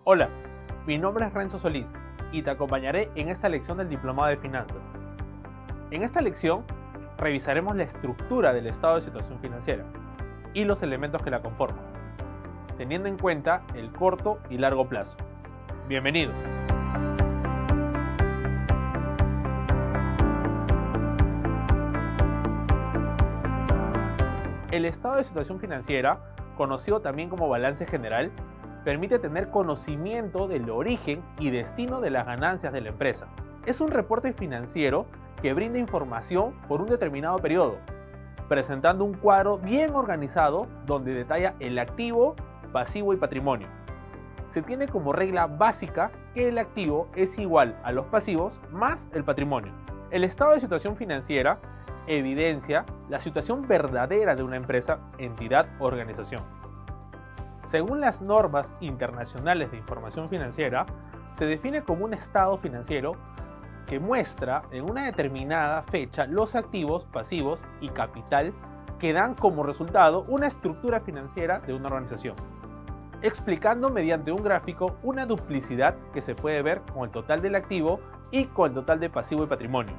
Hola, mi nombre es Renzo Solís y te acompañaré en esta lección del Diplomado de Finanzas. En esta lección revisaremos la estructura del estado de situación financiera y los elementos que la conforman, teniendo en cuenta el corto y largo plazo. Bienvenidos. El estado de situación financiera, conocido también como balance general, permite tener conocimiento del origen y destino de las ganancias de la empresa. Es un reporte financiero que brinda información por un determinado periodo, presentando un cuadro bien organizado donde detalla el activo, pasivo y patrimonio. Se tiene como regla básica que el activo es igual a los pasivos más el patrimonio. El estado de situación financiera evidencia la situación verdadera de una empresa, entidad o organización. Según las normas internacionales de información financiera, se define como un estado financiero que muestra en una determinada fecha los activos, pasivos y capital que dan como resultado una estructura financiera de una organización, explicando mediante un gráfico una duplicidad que se puede ver con el total del activo y con el total de pasivo y patrimonio.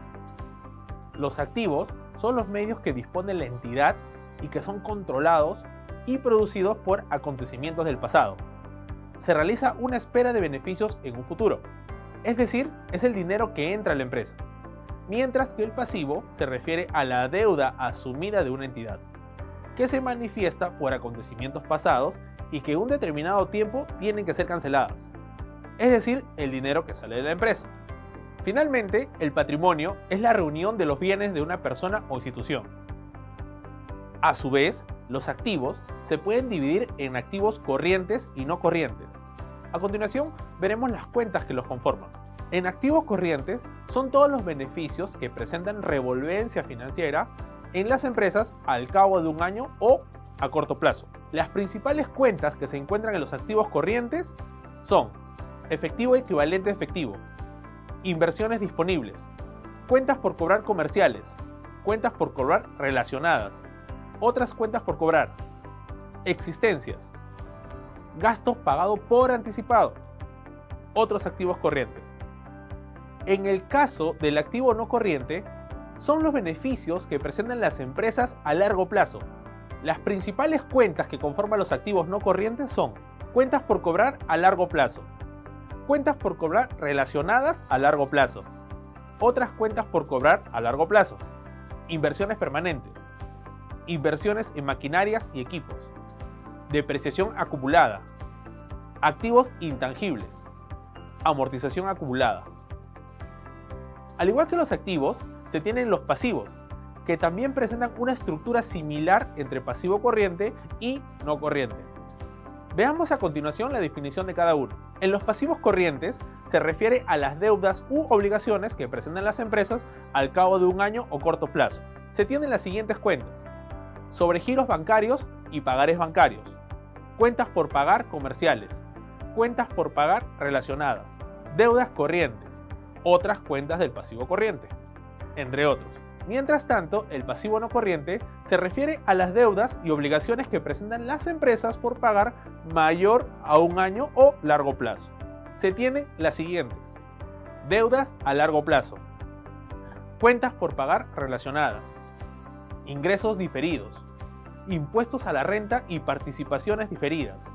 Los activos son los medios que dispone la entidad y que son controlados y producidos por acontecimientos del pasado. Se realiza una espera de beneficios en un futuro, es decir, es el dinero que entra a la empresa, mientras que el pasivo se refiere a la deuda asumida de una entidad, que se manifiesta por acontecimientos pasados y que en un determinado tiempo tienen que ser canceladas, es decir, el dinero que sale de la empresa. Finalmente, el patrimonio es la reunión de los bienes de una persona o institución. A su vez, los activos se pueden dividir en activos corrientes y no corrientes. A continuación, veremos las cuentas que los conforman. En activos corrientes son todos los beneficios que presentan revolvencia financiera en las empresas al cabo de un año o a corto plazo. Las principales cuentas que se encuentran en los activos corrientes son efectivo equivalente a efectivo, inversiones disponibles, cuentas por cobrar comerciales, cuentas por cobrar relacionadas, otras cuentas por cobrar, existencias, gastos pagados por anticipado, otros activos corrientes. En el caso del activo no corriente, son los beneficios que presentan las empresas a largo plazo. Las principales cuentas que conforman los activos no corrientes son cuentas por cobrar a largo plazo, cuentas por cobrar relacionadas a largo plazo, otras cuentas por cobrar a largo plazo, inversiones permanentes, inversiones en maquinarias y equipos, depreciación acumulada, activos intangibles, amortización acumulada. Al igual que los activos, se tienen los pasivos, que también presentan una estructura similar entre pasivo corriente y no corriente. Veamos a continuación la definición de cada uno. En los pasivos corrientes se refiere a las deudas u obligaciones que presentan las empresas al cabo de un año o corto plazo. Se tienen las siguientes cuentas: sobregiros bancarios y pagares bancarios, cuentas por pagar comerciales, cuentas por pagar relacionadas, deudas corrientes, otras cuentas del pasivo corriente, entre otros. Mientras tanto, el pasivo no corriente se refiere a las deudas y obligaciones que presentan las empresas por pagar mayor a un año o largo plazo. Se tienen las siguientes: deudas a largo plazo, cuentas por pagar relacionadas, ingresos diferidos, impuestos a la renta y participaciones diferidas,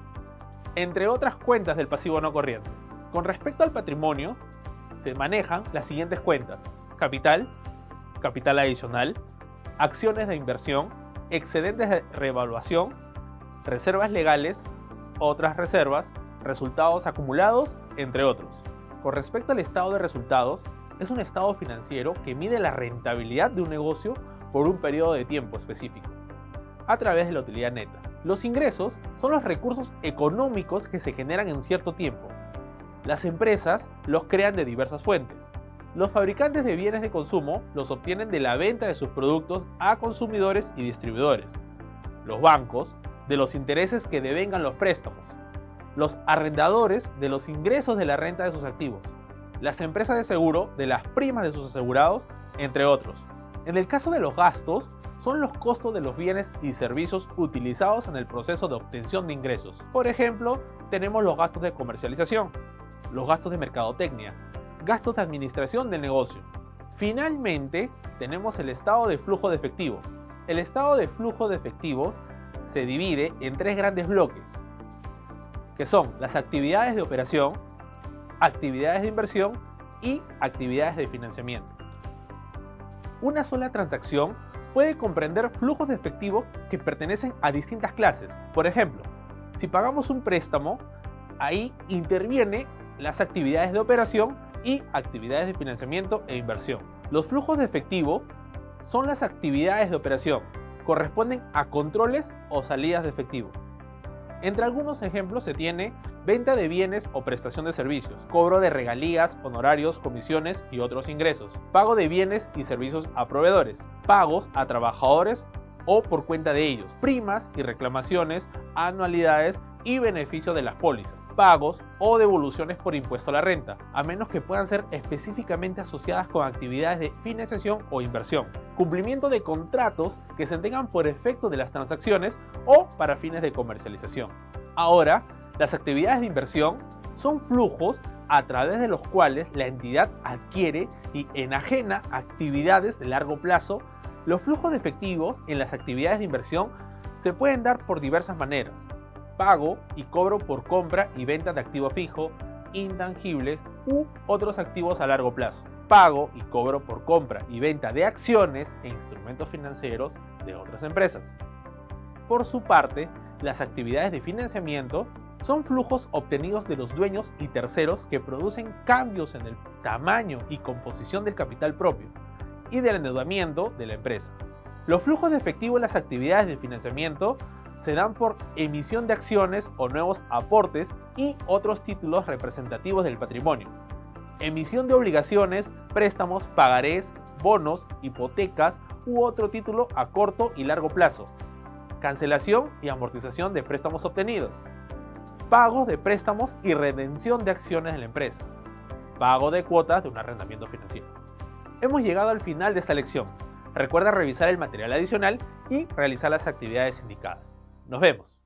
entre otras cuentas del pasivo no corriente. Con respecto al patrimonio, se manejan las siguientes cuentas: capital, capital adicional, acciones de inversión, excedentes de revaluación, reservas legales, otras reservas, resultados acumulados, entre otros. Con respecto al estado de resultados, es un estado financiero que mide la rentabilidad de un negocio por un periodo de tiempo específico, a través de la utilidad neta. Los ingresos son los recursos económicos que se generan en cierto tiempo. Las empresas los crean de diversas fuentes. Los fabricantes de bienes de consumo los obtienen de la venta de sus productos a consumidores y distribuidores. Los bancos, de los intereses que devengan los préstamos. Los arrendadores, de los ingresos de la renta de sus activos. Las empresas de seguro, de las primas de sus asegurados, entre otros. En el caso de los gastos, son los costos de los bienes y servicios utilizados en el proceso de obtención de ingresos. Por ejemplo, tenemos los gastos de comercialización, los gastos de mercadotecnia, gastos de administración del negocio. Finalmente, tenemos el estado de flujo de efectivo. El estado de flujo de efectivo se divide en tres grandes bloques, que son las actividades de operación, actividades de inversión y actividades de financiamiento. Una sola transacción puede comprender flujos de efectivo que pertenecen a distintas clases. Por ejemplo, si pagamos un préstamo, ahí interviene las actividades de operación y actividades de financiamiento e inversión. Los flujos de efectivo son las actividades de operación, corresponden a controles o salidas de efectivo. Entre algunos ejemplos se tiene venta de bienes o prestación de servicios, cobro de regalías, honorarios, comisiones y otros ingresos, pago de bienes y servicios a proveedores, pagos a trabajadores o por cuenta de ellos, primas y reclamaciones, anualidades y beneficio de las pólizas, pagos o devoluciones por impuesto a la renta, a menos que puedan ser específicamente asociadas con actividades de financiación o inversión, cumplimiento de contratos que se tengan por efecto de las transacciones o para fines de comercialización. Ahora, las actividades de inversión son flujos a través de los cuales la entidad adquiere y enajena actividades de largo plazo. Los flujos de efectivos en las actividades de inversión se pueden dar por diversas maneras: pago y cobro por compra y venta de activo fijo, intangibles u otros activos a largo plazo, pago y cobro por compra y venta de acciones e instrumentos financieros de otras empresas. Por su parte, las actividades de financiamiento son flujos obtenidos de los dueños y terceros que producen cambios en el tamaño y composición del capital propio y del endeudamiento de la empresa. Los flujos de efectivo en las actividades de financiamiento se dan por emisión de acciones o nuevos aportes y otros títulos representativos del patrimonio, emisión de obligaciones, préstamos, pagarés, bonos, hipotecas u otro título a corto y largo plazo, cancelación y amortización de préstamos obtenidos, pagos de préstamos y redención de acciones de la empresa, pago de cuotas de un arrendamiento financiero. Hemos llegado al final de esta lección. Recuerda revisar el material adicional y realizar las actividades indicadas. Nos vemos.